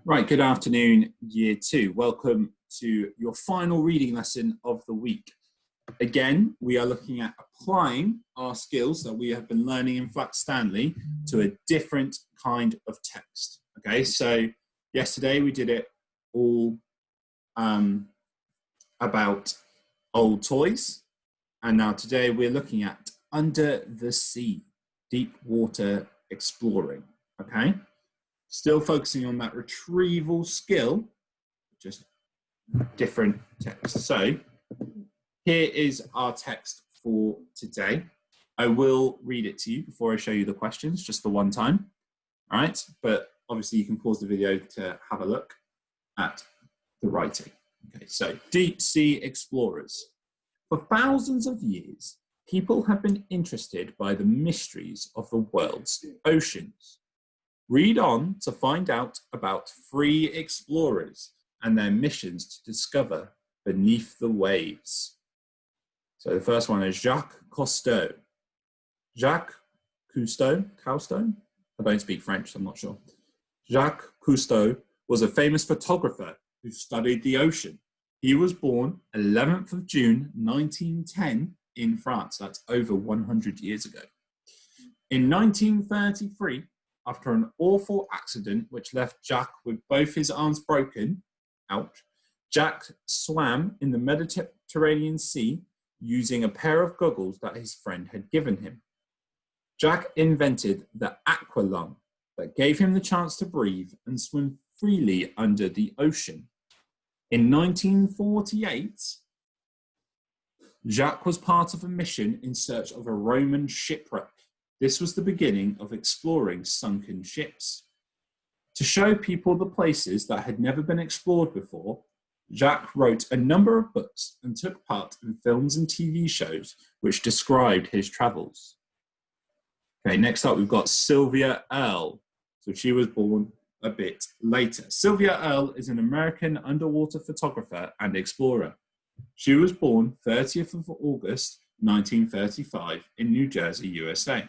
Right, good afternoon, Year 2. Welcome to your final reading lesson of the week. Again, we are looking at applying our skills that we have been learning in Flat Stanley to a different kind of text. Okay, so yesterday we did it all about old toys, and now today we're looking at under the sea, deep water exploring, okay? Still focusing on that retrieval skill, just different text. So here is our text for today. I will read it to you before I show you the questions, just the one time, all right? But obviously you can pause the video to have a look at the writing. Okay, so deep sea explorers. For thousands of years, people have been interested by the mysteries of the world's oceans. Read on to find out about free explorers and their missions to discover beneath the waves. So the first one is Jacques Cousteau. Jacques Cousteau? I don't speak French, so I'm not sure. Jacques Cousteau was a famous photographer who studied the ocean. He was born 11th of June, 1910 in France. That's over 100 years ago. In 1933, after an awful accident which left Jacques with both his arms broken, ouch, Jacques swam in the Mediterranean Sea using a pair of goggles that his friend had given him. Jacques invented the aqualung that gave him the chance to breathe and swim freely under the ocean. In 1948, Jacques was part of a mission in search of a Roman shipwreck. This was the beginning of exploring sunken ships. To show people the places that had never been explored before, Jacques wrote a number of books and took part in films and TV shows which described his travels. Okay, next up we've got Sylvia Earle. So she was born a bit later. Sylvia Earle is an American underwater photographer and explorer. She was born 30th of August, 1935 in New Jersey, USA.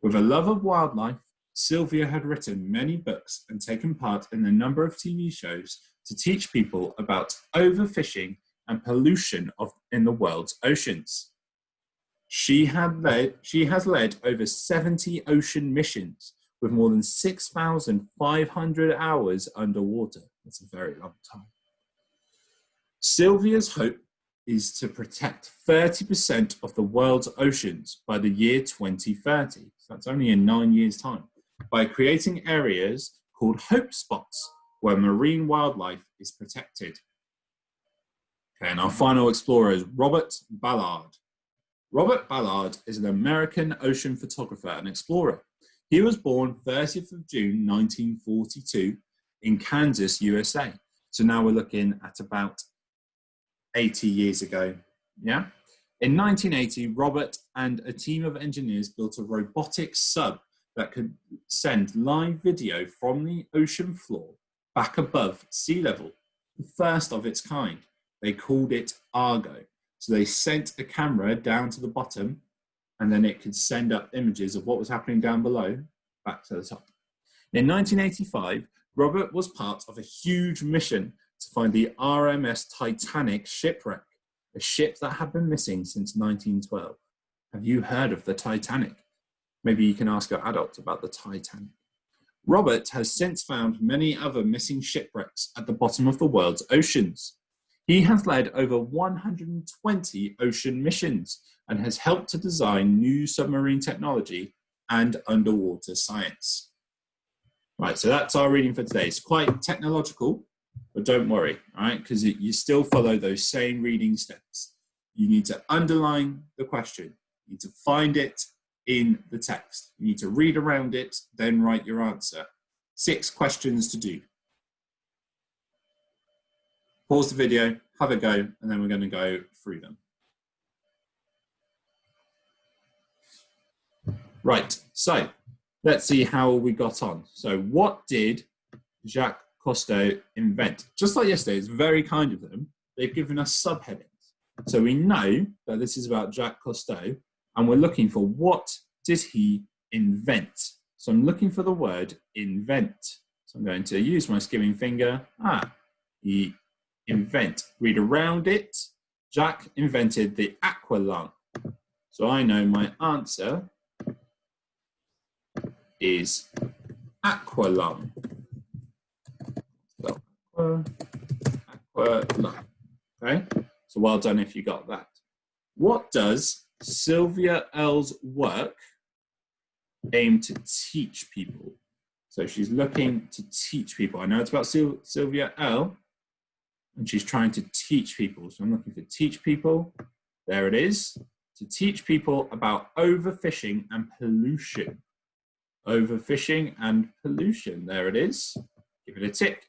With a love of wildlife, Sylvia had written many books and taken part in a number of TV shows to teach people about overfishing and pollution in the world's oceans. She has led over 70 ocean missions with more than 6,500 hours underwater. That's a very long time. Sylvia's hope is to protect 30% of the world's oceans by the year 2030. So that's only in 9 years' time, by creating areas called hope spots where marine wildlife is protected. Okay, and our final explorer is Robert Ballard. Robert Ballard is an American ocean photographer and explorer. He was born 30th of June, 1942 in Kansas, USA. So now we're looking at about 80 years ago, yeah? In 1980, Robert and a team of engineers built a robotic sub that could send live video from the ocean floor back above sea level, the first of its kind. They called it Argo. So they sent a camera down to the bottom and then it could send up images of what was happening down below back to the top. In 1985, Robert was part of a huge mission to find the RMS Titanic shipwreck, a ship that had been missing since 1912. Have you heard of the Titanic? Maybe you can ask your adults about the Titanic. Robert has since found many other missing shipwrecks at the bottom of the world's oceans. He has led over 120 ocean missions and has helped to design new submarine technology and underwater science. Right, so that's our reading for today. It's quite technological, but don't worry, all right, because you still follow those same reading steps. You need to underline the question. You need to find it in the text. You need to read around it, then write your answer. 6 questions to do. Pause the video, have a go, and then we're going to go through them. Right, so let's see how we got on. So what did Jacques Cousteau invent? Just like yesterday, it's very kind of them. They've given us subheadings. So we know that this is about Jacques Cousteau, and we're looking for what did he invent. So I'm looking for the word invent. So I'm going to use my skimming finger. Read around it. Jack invented the aqualung. So I know my answer is aqualung. So, aqualung. Okay, so well done if you got that. What does Sylvia Earle's work aim to teach people? So she's looking to teach people. I know it's about Sylvia Earle, and she's trying to teach people. So I'm looking for teach people. There it is. To teach people about overfishing and pollution. Overfishing and pollution. There it is. Give it a tick.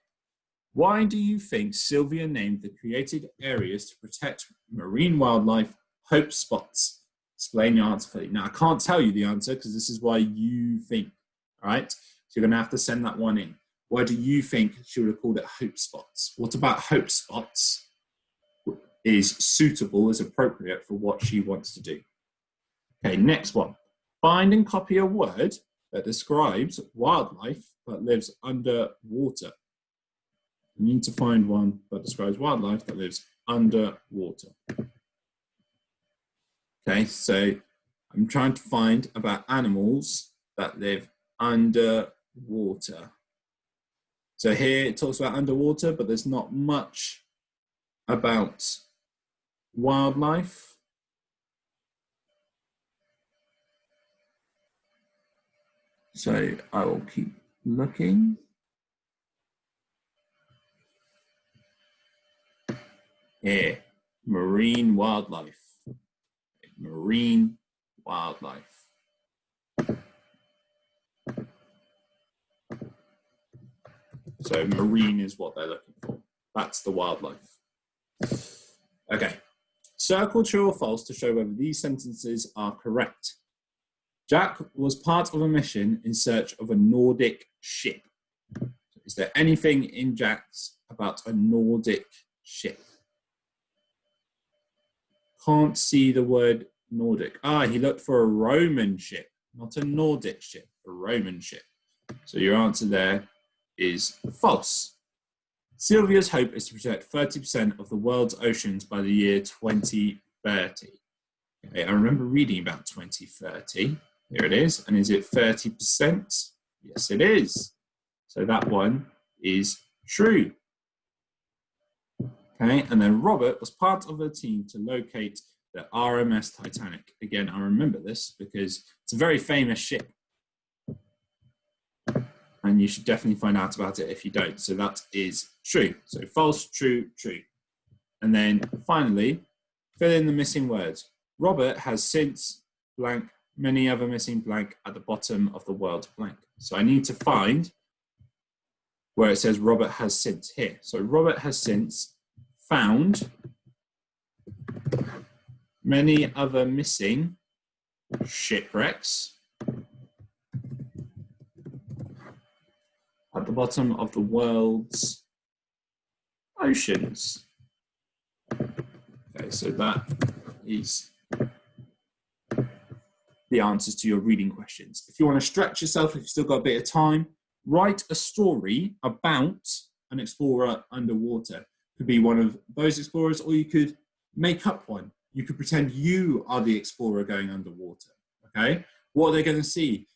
Why do you think Sylvia named the created areas to protect marine wildlife hope spots? Explain your answer for you. Now, I can't tell you the answer because this is why you think, all right? So you're going to have to send that one in. Why do you think she would have called it hope spots? What about hope spots is suitable, is appropriate for what she wants to do? Okay, next one. Find and copy a word that describes wildlife that lives underwater. You need to find one that describes wildlife that lives underwater. Okay, so I'm trying to find about animals that live underwater. So here it talks about underwater, but there's not much about wildlife. So I will keep looking. Here, marine wildlife. Marine wildlife. So marine is what they're looking for. That's the wildlife. Okay. Circle true or false to show whether these sentences are correct. Jack was part of a mission in search of a Nordic ship. Is there anything in Jack's about a Nordic ship? Can't see the word Nordic. He looked for a Roman ship, not a Nordic ship, a Roman ship. So your answer there is false. Sylvia's hope is to protect 30% of the world's oceans by the year 2030. Okay, I remember reading about 2030. Here it is. And is it 30%? Yes, it is. So that one is true. Okay, and then Robert was part of the team to locate the RMS Titanic. Again, I remember this because it's a very famous ship. And you should definitely find out about it if you don't. So that is true. So false, true, true. And then finally, fill in the missing words. Robert has since blank, many other missing blank at the bottom of the word blank. So I need to find where it says Robert has since here. So Robert has since found many other missing shipwrecks at the bottom of the world's oceans. Okay, so that is the answers to your reading questions. If you want to stretch yourself, if you've still got a bit of time, write a story about an explorer underwater. Could be one of those explorers, or you could make up one. You could pretend you are the explorer going underwater, okay? What are they going to see?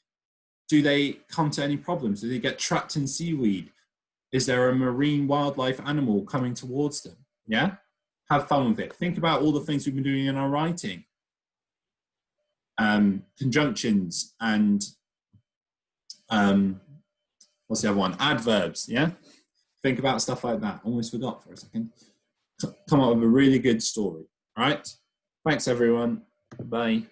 Do they come to any problems? Do they get trapped in seaweed? Is there a marine wildlife animal coming towards them? Yeah? Have fun with it. Think about all the things we've been doing in our writing. Conjunctions and what's the other one? Adverbs, yeah? Think about stuff like that. Almost forgot for a second. Come up with a really good story, all right? Thanks, everyone. Bye.